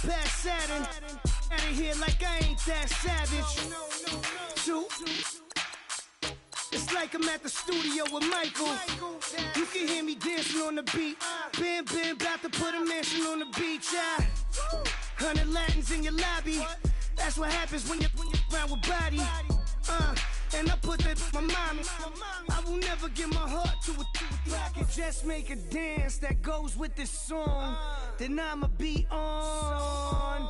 past Saturn. Out of here like I ain't that savage. Two. It's like I'm at the studio with Michael. You can hear me dancing on the beat. Bam, bam, about to put a mansion on the beach. 100 Latins in your lobby. That's what happens when you're around with body. And I put that in my mommy. I will never give my heart to a I can just make a dance that goes with this song. Then I'ma be on.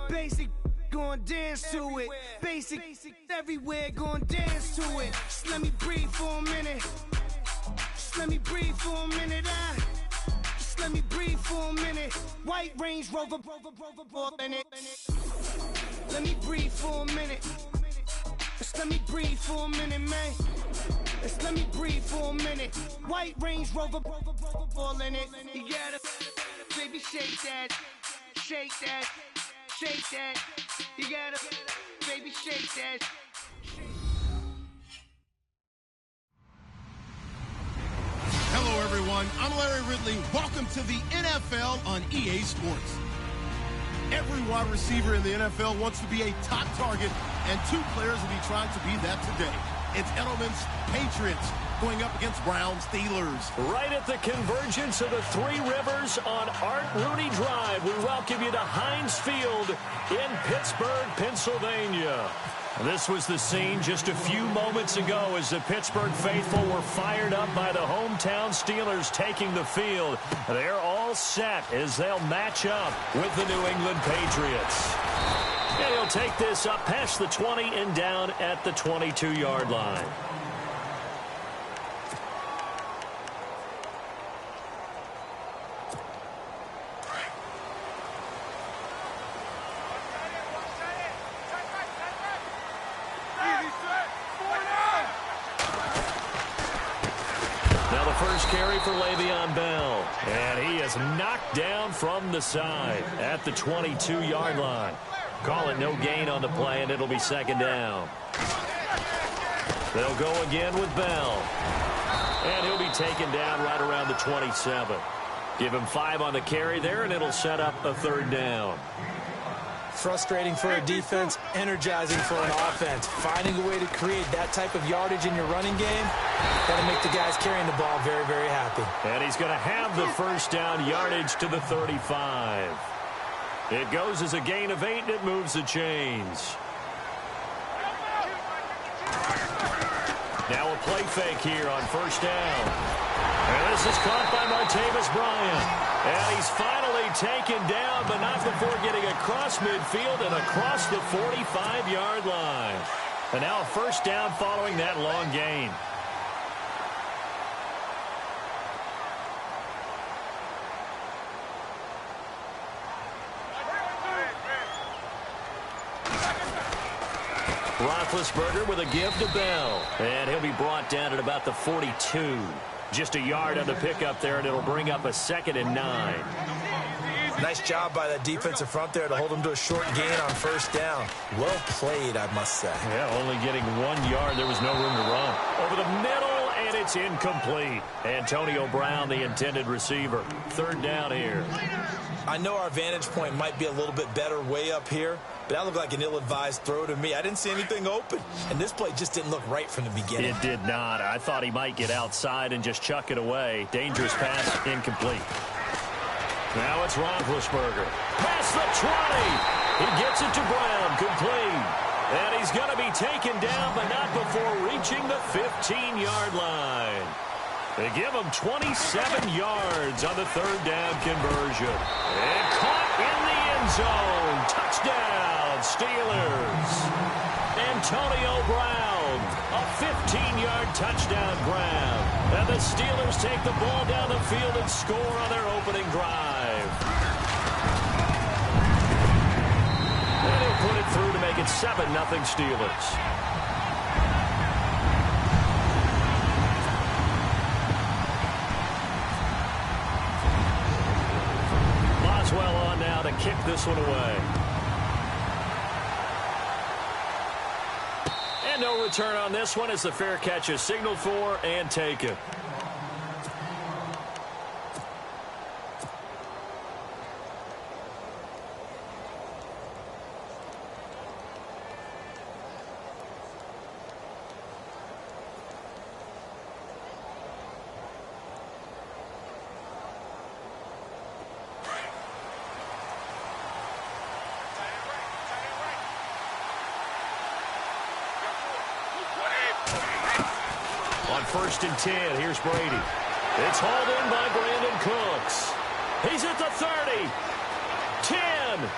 Basic, gon' dance to it. Basic, everywhere, gon' dance to it. Just let me breathe for a minute. Just let me breathe for a minute. Just let me breathe for a minute. White Range Rover, in it. Let me breathe for a minute. Just let me breathe for a minute, man. Just let me breathe for a minute. White Range Rover, all in it. You gotta, baby, shake that, shake that, shake that. You gotta, baby, shake that. Hello, everyone. I'm Larry Ridley. Welcome to the NFL on EA Sports. Every wide receiver in the NFL wants to be a top target, and two players will be trying to be that today. It's Edelman's Patriots going up against Brown Steelers. Right at the convergence of the Three Rivers on Art Rooney Drive, we welcome you to Heinz Field in Pittsburgh, Pennsylvania. This was the scene just a few moments ago as the Pittsburgh faithful were fired up by the hometown Steelers taking the field. They're all set as they'll match up with the New England Patriots. And he'll take this up past the 20 and down at the 22-yard line. First carry for Le'Veon Bell, and he is knocked down from the side at the 22-yard line. Call it no gain on the play, and it'll be second down. They'll go again with Bell, and he'll be taken down right around the 27. Give him 5 on the carry there, and it'll set up a third down. Frustrating for a defense, energizing for an offense. Finding a way to create that type of yardage in your running game, got to make the guys carrying the ball very, very happy. And he's going to have the first down yardage to the 35. It goes as a gain of 8, and it moves the chains. Now a play fake here on first down. And this is caught by Martavis Bryant. And he's finally taken down, but not before getting across midfield and across the 45-yard line. And now a first down following that long gain. Roethlisberger with a give to Bell. And he'll be brought down at about the 42. Just a yard on the pickup there, and it'll bring up a 2nd and 9. Nice job by that defensive front there to hold him to a short gain on first down. Well played, I must say. Yeah, only getting 1 yard. There was no room to run. Over the middle, and it's incomplete. Antonio Brown, the intended receiver. Third down here. I know our vantage point might be a little bit better way up here, but that looked like an ill-advised throw to me. I didn't see anything open, and this play just didn't look right from the beginning. It did not. I thought he might get outside and just chuck it away. Dangerous pass, incomplete. Now it's Roethlisberger. Past the 20. He gets it to Brown, complete. And he's going to be taken down, but not before reaching the 15-yard line. They give him 27 yards on the third down conversion. And caught in the end zone. Touchdown, Steelers. Antonio Brown, a 15-yard touchdown grab. And the Steelers take the ball down the field and score on their opening drive. And he'll put it through to make it 7-0 Steelers. Boswell on now to kick this one away. And no return on this one as the fair catch is signaled for and taken. 1st and 10. Here's Brady. It's hauled in by Brandon Cooks. He's at the 30. 10,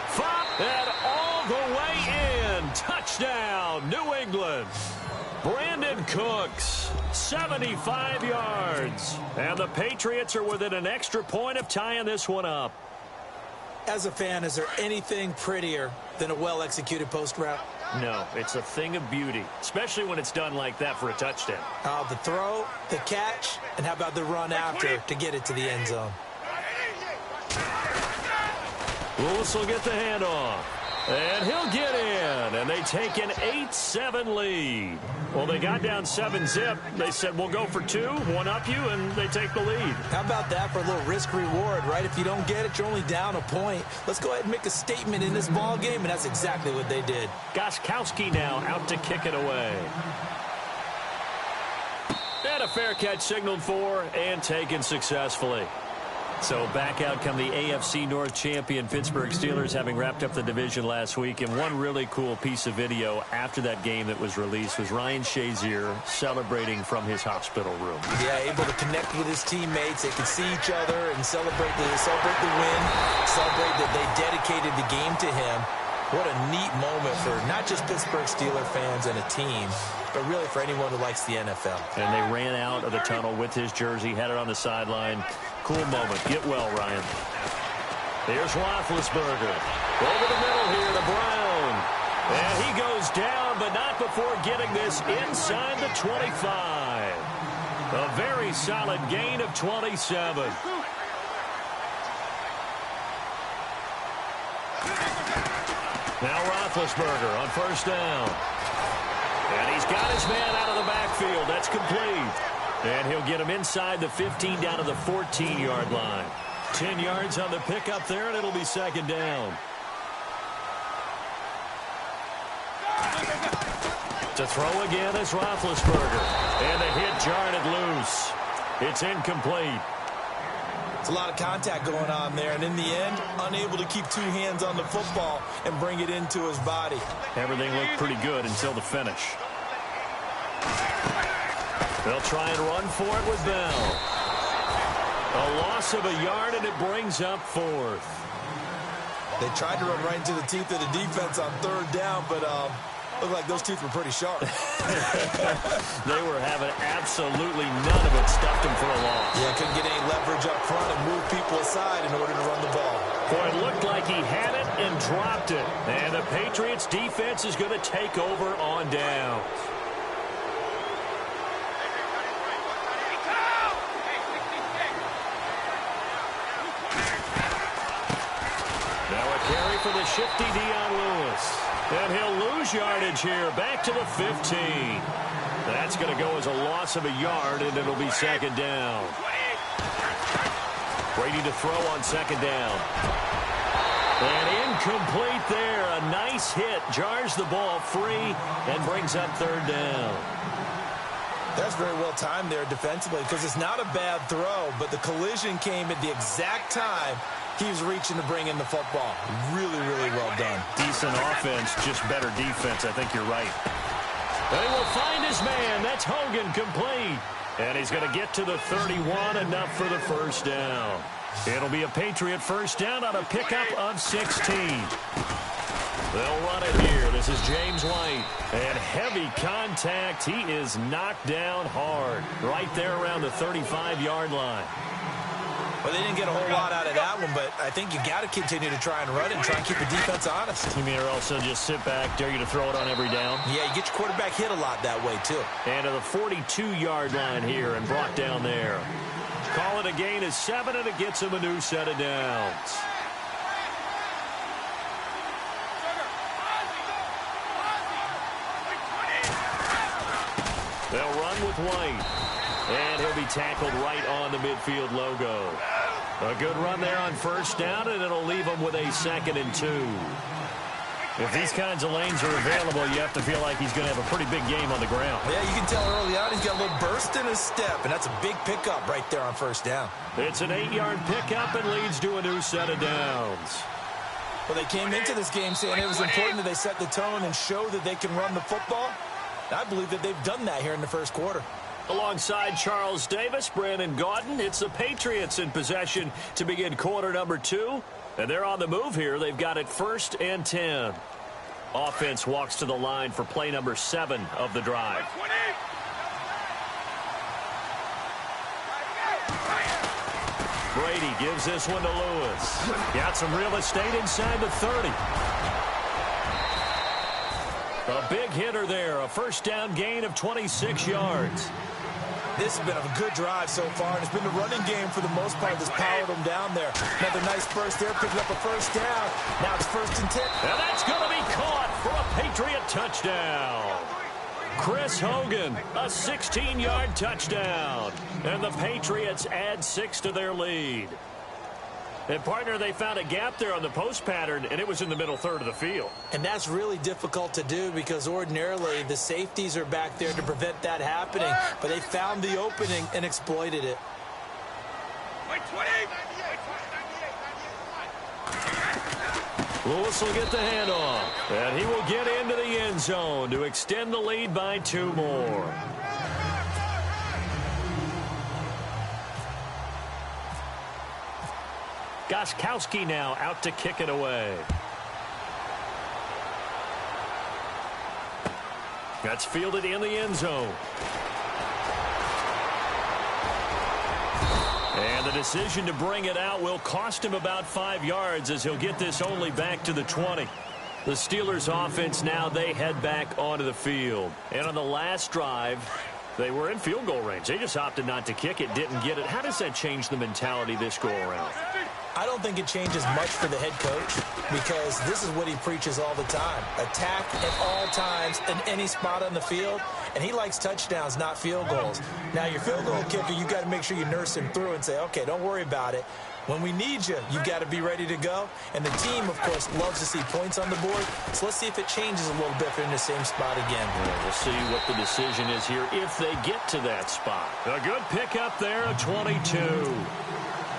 5, and all the way in. Touchdown, New England. Brandon Cooks, 75 yards. And the Patriots are within an extra point of tying this one up. As a fan, is there anything prettier than a well-executed post route? No, it's a thing of beauty, especially when it's done like that for a touchdown. The throw, the catch, and how about the run after to get it to the end zone? Lewis will get the handoff. And he'll get in. And they take an 8-7 lead. Well, they got down 7-zip. They said, we'll go for 2, one up you, and they take the lead. How about that for a little risk-reward, right? If you don't get it, you're only down a point. Let's go ahead and make a statement in this ball game, and that's exactly what they did. Gostkowski now out to kick it away. And a fair catch signaled for and taken successfully. So back out come the AFC North champion Pittsburgh Steelers, having wrapped up the division last week. And one really cool piece of video after that game that was released was Ryan Shazier celebrating from his hospital room. Yeah, able to connect with his teammates. They could see each other and celebrate the win, celebrate that they dedicated the game to him. What a neat moment for not just Pittsburgh Steelers fans and a team, but really for anyone who likes the NFL. And they ran out of the tunnel with his jersey, had it on the sideline. Cool moment. Get well, Ryan. Here's Roethlisberger. Over the middle here to Brown. And he goes down, but not before getting this inside the 25. A very solid gain of 27. Now Roethlisberger on 1st down. And he's got his man out of the backfield. That's complete. And he'll get him inside the 15 down to the 14-yard line. 10 yards on the pickup there, and it'll be 2nd down. To throw again is Roethlisberger. And the hit jarred it loose. It's incomplete. It's a lot of contact going on there, and in the end, unable to keep 2 hands on the football and bring it into his body. Everything looked pretty good until the finish. They'll try and run for it with Bell. A loss of a yard, and it brings up 4th. They tried to run right into the teeth of the defense on 3rd down, but looked like those teeth were pretty sharp. They were having absolutely none of it. Stuffed him for a loss. Yeah, couldn't get any leverage up front and move people aside in order to run the ball. Boy, it looked like he had it and dropped it. And the Patriots defense is going to take over on down. Now a carry for the shifty Dion Lewis. And he'll lose yardage here, back to the 15. That's going to go as a loss of a yard, and it'll be 2nd down. Brady to throw on 2nd down. And incomplete there. A nice hit. Jars the ball free and brings up 3rd down. That's very well timed there defensively because it's not a bad throw, but the collision came at the exact time he was reaching to bring in the football. Really, really well done. Decent offense, just better defense. I think you're right. They will find his man. That's Hogan, complete. And he's going to get to the 31, enough for the 1st down. It'll be a Patriot 1st down on a pickup of 16. They'll run it here. This is James White. And heavy contact. He is knocked down hard. Right there around the 35-yard line. Well, they didn't get a whole lot out of that one, but I think you got to continue to try and run it and try and keep the defense honest. You mean or also just sit back, dare you to throw it on every down? Yeah, you get your quarterback hit a lot that way, too. And to the 42-yard line here and brought down there. Call it a gain of 7, and it gets him a new set of downs. They'll run with White. And he'll be tackled right on the midfield logo. A good run there on 1st down, and it'll leave him with a 2nd and 2. If these kinds of lanes are available, you have to feel like he's going to have a pretty big game on the ground. Yeah, you can tell early on he's got a little burst in his step, and that's a big pickup right there on 1st down. It's an 8-yard pickup and leads to a new set of downs. Well, they came into this game saying it was important that they set the tone and show that they can run the football. I believe that they've done that here in the 1st quarter. Alongside Charles Davis, Brandon Gaudin, it's the Patriots in possession to begin quarter number 2. And they're on the move here. They've got it 1st and 10. Offense walks to the line for play number 7 of the drive. Brady gives this one to Lewis. Got some real estate inside the 30. A big hitter there. A first down gain of 26 yards. This has been a good drive so far, and it's been the running game for the most part that's powered them down there. Another nice burst there, picking up a first down. Now it's 1st and 10. And that's going to be caught for a Patriot touchdown. Chris Hogan, a 16-yard touchdown. And the Patriots add 6 to their lead. And, partner, they found a gap there on the post pattern, and it was in the middle third of the field. And that's really difficult to do because ordinarily the safeties are back there to prevent that happening. But they found the opening and exploited it. Lewis will get the handoff, and he will get into the end zone to extend the lead by 2 more. Gostkowski now out to kick it away. That's fielded in the end zone. And the decision to bring it out will cost him about 5 yards as he'll get this only back to the 20. The Steelers offense now, they head back onto the field. And on the last drive, they were in field goal range. They just opted not to kick it, didn't get it. How does that change the mentality this go around? I don't think it changes much for the head coach because this is what he preaches all the time. Attack at all times in any spot on the field, and he likes touchdowns, not field goals. Now, your field goal kicker, you've got to make sure you nurse him through and say, okay, don't worry about it. When we need you, you've got to be ready to go. And the team, of course, loves to see points on the board. So let's see if it changes a little bit if they're in the same spot again. Yeah, we'll see what the decision is here if they get to that spot. A good pickup there of 22.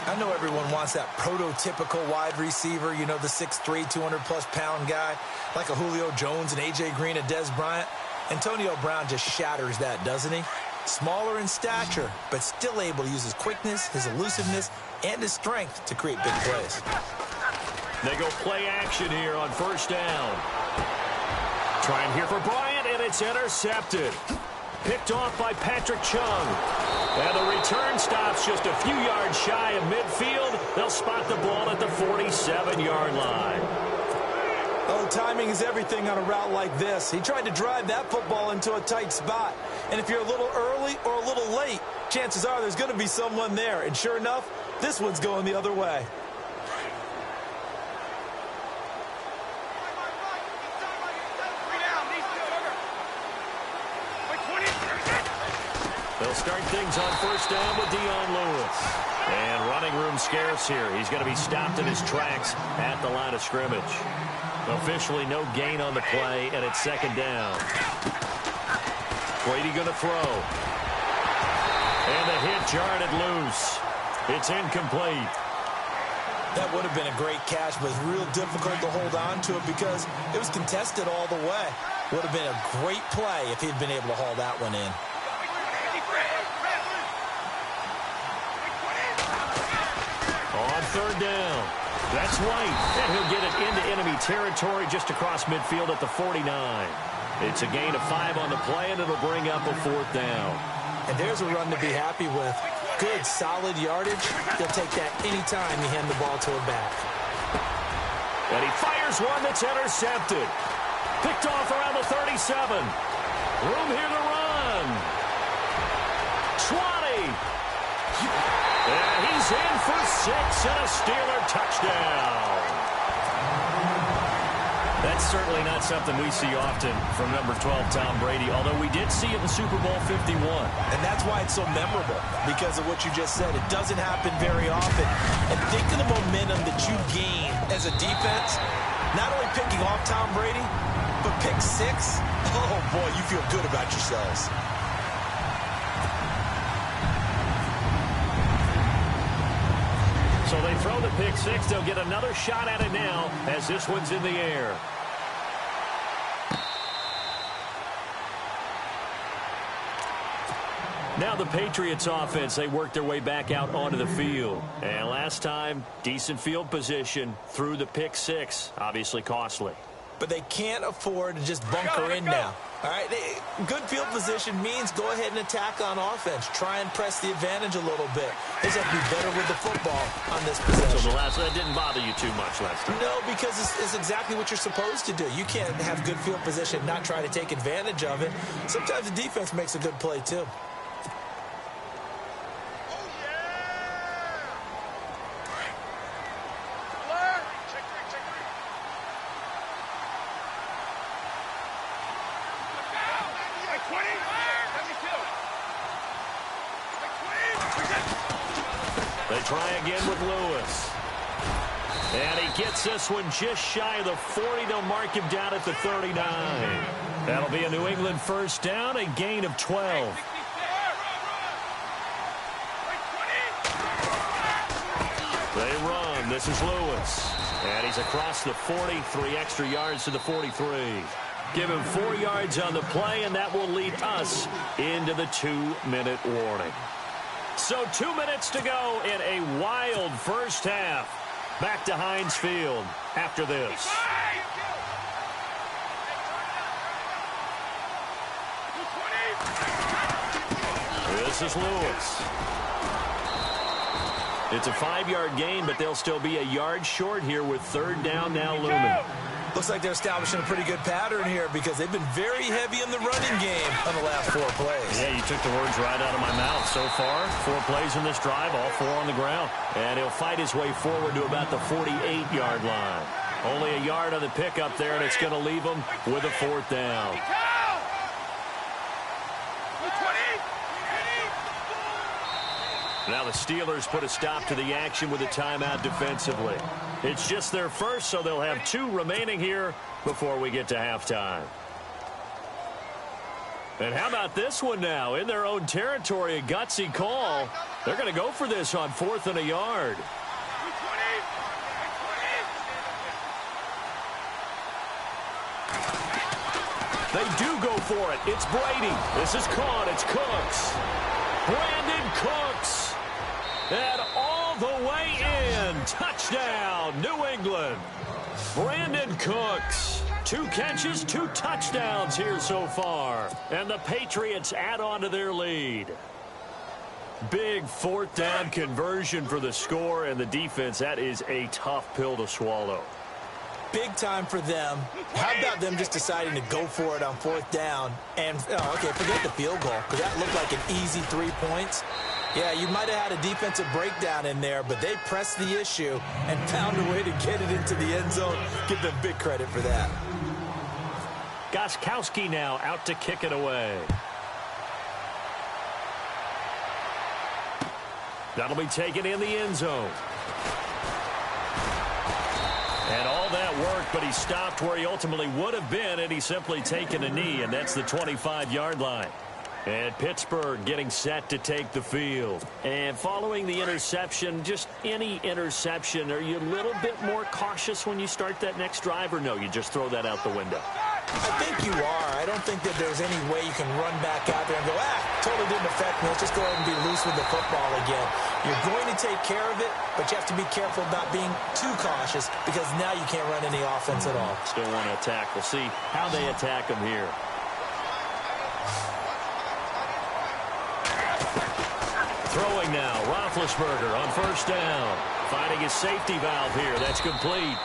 I know everyone wants that prototypical wide receiver, you know, the 6'3", 200-plus pound guy, like a Julio Jones and A.J. Green and Dez Bryant. Antonio Brown just shatters that, doesn't he? Smaller in stature, but still able to use his quickness, his elusiveness, and his strength to create big plays. They go play action here on 1st down. Trying here for Bryant, and it's intercepted. Picked off by Patrick Chung. And the return stops just a few yards shy of midfield. They'll spot the ball at the 47-yard line. Oh, timing is everything on a route like this. He tried to drive that football into a tight spot. And if you're a little early or a little late, chances are there's going to be someone there. And sure enough, this one's going the other way. They'll start things on 1st down with Dion Lewis. And running room scarce here. He's going to be stopped in his tracks at the line of scrimmage. Officially no gain on the play, and it's 2nd down. Brady going to throw. And the hit jarred it loose. It's incomplete. That would have been a great catch, but it's real difficult to hold on to it because it was contested all the way. Would have been a great play if he'd been able to haul that one in. On 3rd down. That's White. And he'll get it into enemy territory just across midfield at the 49. It's a gain of 5 on the play, and it'll bring up a 4th down. And there's a run to be happy with. Good, solid yardage. They'll take that anytime you hand the ball to a back. And he fires one that's intercepted. Picked off around the 37. Room here to run. 20. And he's in for 6 and a Steeler touchdown. That's certainly not something we see often from number 12, Tom Brady, although we did see it in Super Bowl 51. And that's why it's so memorable, because of what you just said. It doesn't happen very often. And think of the momentum that you gain as a defense, not only picking off Tom Brady, but pick 6. Oh, boy, you feel good about yourselves. So they throw the pick 6. They'll get another shot at it now as this one's in the air. Now the Patriots offense, they worked their way back out onto the field. And last time, decent field position through the pick six. Obviously costly. But they can't afford to just bunker in now. All right, good field position means go ahead and attack on offense. Try and press the advantage a little bit. They just have to be better with the football on this possession. So that didn't bother you too much last time? No, because it's exactly what you're supposed to do. You can't have good field position, not try to take advantage of it. Sometimes the defense makes a good play, too. They try again with Lewis. And he gets this one just shy of the 40. They'll mark him down at the 39. That'll be a New England first down, a gain of 12. They run. This is Lewis. And he's across the 40, 3 extra yards to the 43. Give him 4 yards on the play, and that will lead us into the 2-minute warning. So 2 minutes to go in a wild first half. Back to Heinz Field after this. This is Lewis. It's a 5-yard gain, but they'll still be a yard short here with third down now looming. Looks like they're establishing a pretty good pattern here because they've been very heavy in the running game on the last 4 plays. Yeah, you took the words right out of my mouth. So far, 4 plays in this drive, all 4 on the ground. And he'll fight his way forward to about the 48-yard line. Only a yard on the pickup there, and it's going to leave him with a 4th down. Now the Steelers put a stop to the action with a timeout defensively. It's just their first, so they'll have 2 remaining here before we get to halftime. And how about this one now? In their own territory, a gutsy call. They're going to go for this on 4th and a yard. They do go for it. It's Brady. This is caught. It's Cooks. Brandon Cooks. And all the way in. Touchdown, New England. Brandon Cooks. 2 catches, 2 touchdowns here so far. And the Patriots add on to their lead. Big 4th down conversion for the score, and the defense, that is a tough pill to swallow. Big time for them. How about them just deciding to go for it on 4th down? And, okay, forget the field goal, because that looked like an easy 3 points. Yeah, you might have had a defensive breakdown in there, but they pressed the issue and found a way to get it into the end zone. Give them big credit for that. Gostkowski now out to kick it away. That'll be taken in the end zone. And all that work, but he stopped where he ultimately would have been, and he's simply taken a knee, and that's the 25-yard line. And Pittsburgh getting set to take the field. And following the interception, just any interception, are you a little bit more cautious when you start that next drive, or no, you just throw that out the window? I think you are. I don't think that there's any way you can run back out there and go, totally didn't affect me. Let's just go ahead and be loose with the football again. You're going to take care of it, but you have to be careful about being too cautious because now you can't run any offense at all. Still want to attack. We'll see how they attack them here. Throwing now, Roethlisberger on 1st down. Finding his safety valve here. That's complete.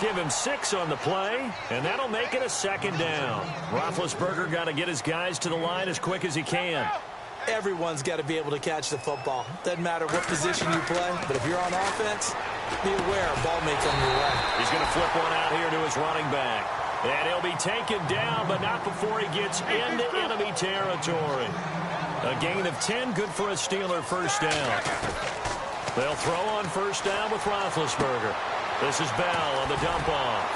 Give him 6 on the play, and that'll make it a 2nd down. Roethlisberger got to get his guys to the line as quick as he can. Everyone's got to be able to catch the football. Doesn't matter what position you play, but if you're on offense, be aware a ball may come your way. He's going to flip one out here to his running back. And he'll be taken down, but not before he gets into enemy territory. A gain of 10, good for a Steeler first down. They'll throw on 1st down with Roethlisberger. This is Bell on the dump off.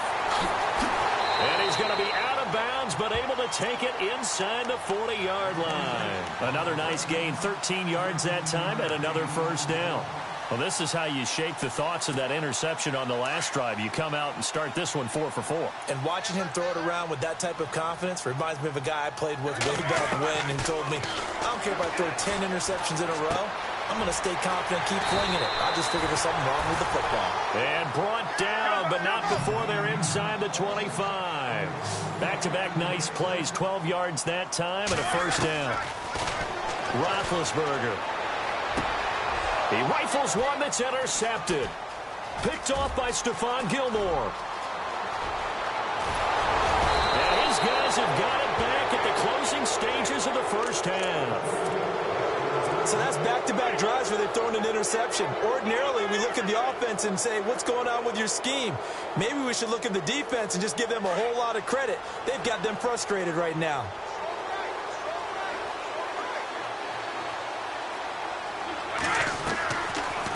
And he's going to be out of bounds, but able to take it inside the 40-yard line. Another nice gain, 13 yards that time, and another 1st down. Well, this is how you shake the thoughts of that interception on the last drive. You come out and start this one 4 for 4. And watching him throw it around with that type of confidence reminds me of a guy I played with way back when who told me, I don't care if I throw 10 interceptions in a row. I'm going to stay confident, keep flinging it. I just figured there's something wrong with the football. And brought down, but not before they're inside the 25. Back-to-back nice plays, 12 yards that time and a first down. Roethlisberger. He rifles one that's intercepted. Picked off by Stephon Gilmore. And his guys have got it back at the closing stages of the first half. So that's back-to-back drives where they've thrown an interception. Ordinarily, we look at the offense and say, what's going on with your scheme? Maybe we should look at the defense and just give them a whole lot of credit. They've got them frustrated right now.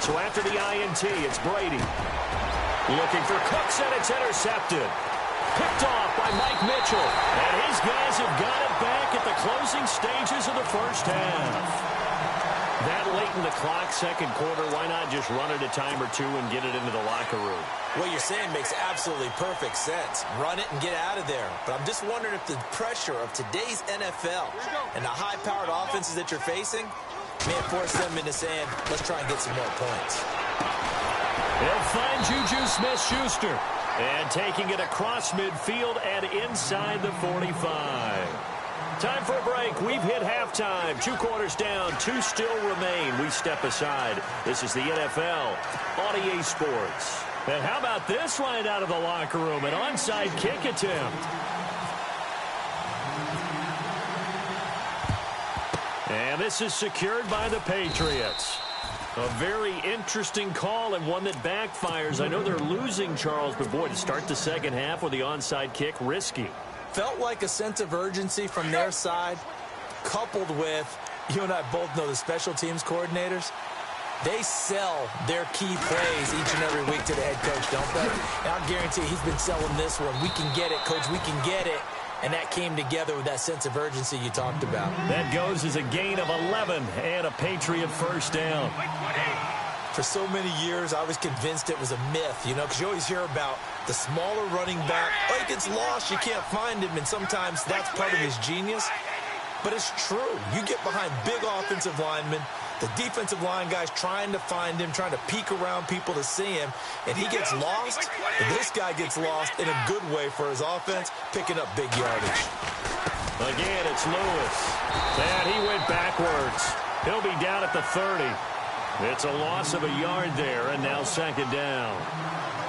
So after the INT, it's Brady. Looking for Cooks, and it's intercepted. Picked off by Mike Mitchell. And his guys have got it back at the closing stages of the first half. That late in the clock, second quarter, why not just run it a time or two and get it into the locker room? What you're saying makes absolutely perfect sense. Run it and get out of there. But I'm just wondering if the pressure of today's NFL and the high-powered offenses that you're facing may have forced them into saying, let's try and get some more points. They'll find Juju Smith-Schuster. And taking it across midfield and inside the 45. Time for a break. We've hit halftime. 2 quarters down. 2 still remain. We step aside. This is the NFL on EA Sports. And how about this right out of the locker room? An onside kick attempt. And this is secured by the Patriots. A very interesting call and one that backfires. I know they're losing, Charles, but boy, to start the second half with the onside kick, risky. Felt like a sense of urgency from their side, coupled with, you and I both know the special teams coordinators, they sell their key plays each and every week to the head coach, don't they? And I guarantee he's been selling this one. We can get it, coach, we can get it. And that came together with that sense of urgency you talked about. That goes as a gain of 11 and a Patriot first down. For so many years, I was convinced it was a myth, you know, because you always hear about the smaller running back. Oh, he gets lost, you can't find him, and sometimes that's part of his genius. But it's true. You get behind big offensive linemen, the defensive line guys trying to find him, trying to peek around people to see him, and he gets lost, and this guy gets lost in a good way for his offense, picking up big yardage. Again, it's Lewis. And he went backwards. He'll be down at the 30. It's a loss of a yard there, and now second down.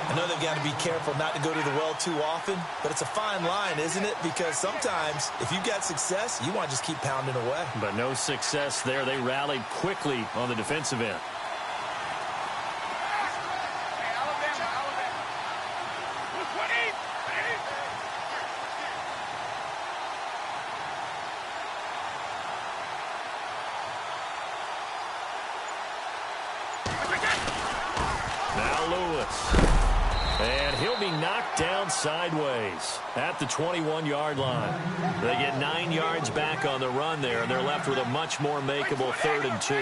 I know they've got to be careful not to go to the well too often, but it's a fine line, isn't it? Because sometimes, if you've got success, you want to just keep pounding away. But no success there. They rallied quickly on the defensive end. Now Lewis. And he'll be knocked down sideways at the 21-yard line. They get 9 yards back on the run there, and they're left with a much more makeable 3rd and 2.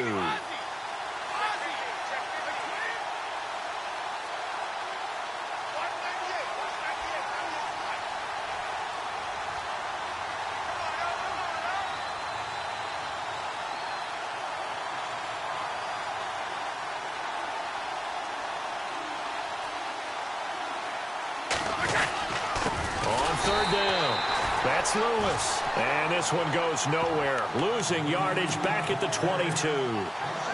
That's Lewis. And this one goes nowhere. Losing yardage back at the 22.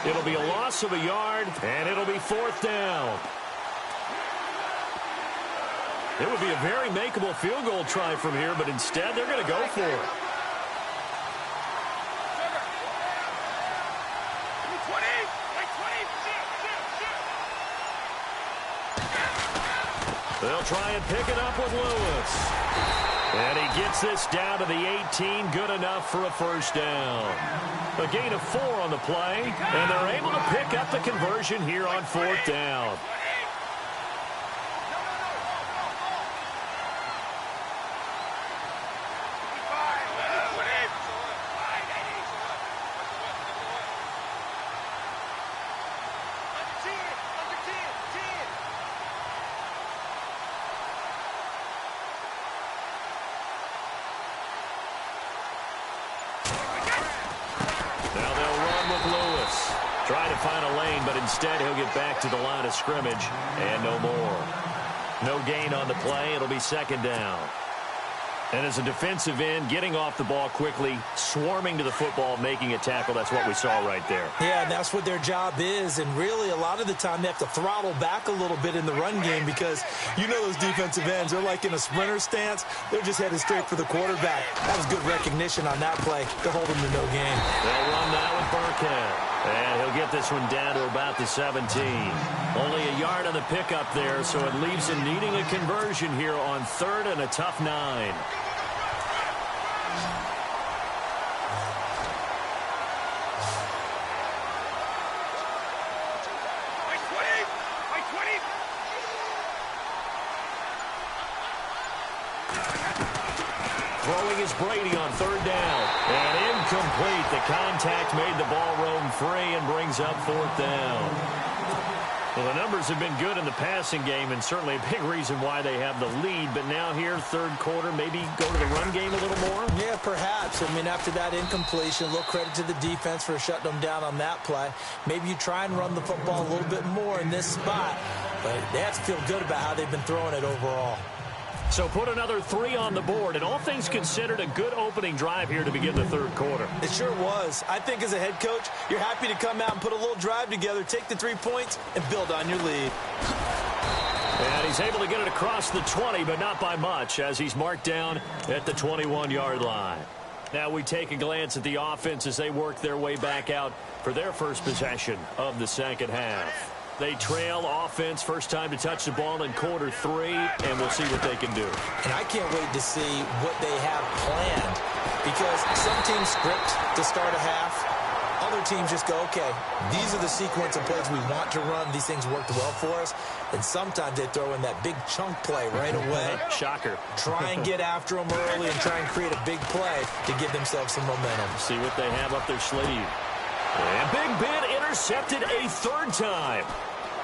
It'll be a loss of a yard, and it'll be 4th down. It would be a very makeable field goal try from here, but instead they're going to go for it. They'll try and pick it up with Lewis. And he gets this down to the 18, good enough for a first down. A gain of 4 on the play, and they're able to pick up the conversion here on 4th down. find a lane, but instead he'll get back to the line of scrimmage and no more. No gain on the play. It'll be second down. And as a defensive end, getting off the ball quickly, swarming to the football, making a tackle, that's what we saw right there. Yeah, and that's what their job is. And really, a lot of the time, they have to throttle back a little bit in the run game because you know those defensive ends, they're like in a sprinter stance. They're just headed straight for the quarterback. That was good recognition on that play to hold them to no gain. They'll run now with Burkhead. And he'll get this one down to about the 17. Only a yard on the pickup there, so it leaves him needing a conversion here on 3rd and a tough 9. Throwing is Brady on 3rd down. And incomplete. The contact made the ball roam free and brings up 4th down. Well, the numbers have been good in the passing game and certainly a big reason why they have the lead. But now here, 3rd quarter, maybe go to the run game a little more? Yeah, perhaps. I mean, after that incompletion, a little credit to the defense for shutting them down on that play. Maybe you try and run the football a little bit more in this spot. But they have to feel good about how they've been throwing it overall. So put another 3 on the board, and all things considered, a good opening drive here to begin the 3rd quarter. It sure was. I think as a head coach, you're happy to come out and put a little drive together, take the 3 points, and build on your lead. And he's able to get it across the 20, but not by much, as he's marked down at the 21-yard line. Now we take a glance at the offense as they work their way back out for their first possession of the second half. They trail offense, first time to touch the ball in quarter 3, and we'll see what they can do. And I can't wait to see what they have planned, because some teams script to start a half. Other teams just go, okay, these are the sequence of plays we want to run. These things worked well for us. And sometimes they throw in that big chunk play right away. Shocker. Try and get after them early and try and create a big play to give themselves some momentum. See what they have up their sleeve. And Big Ben intercepted a 3rd time.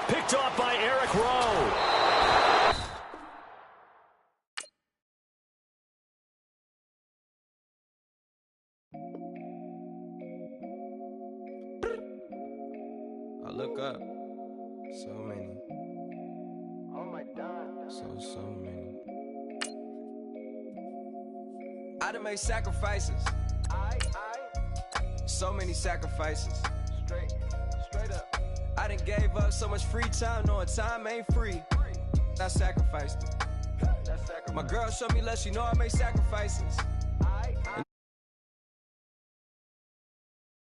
Picked off by Eric Rowe. I look up. So many. Oh my God. So many. I done made sacrifices. So many sacrifices. Straight up. I done gave up so much free time, knowing time ain't free. I sacrificed it. My girl showed me love, she know I made sacrifices.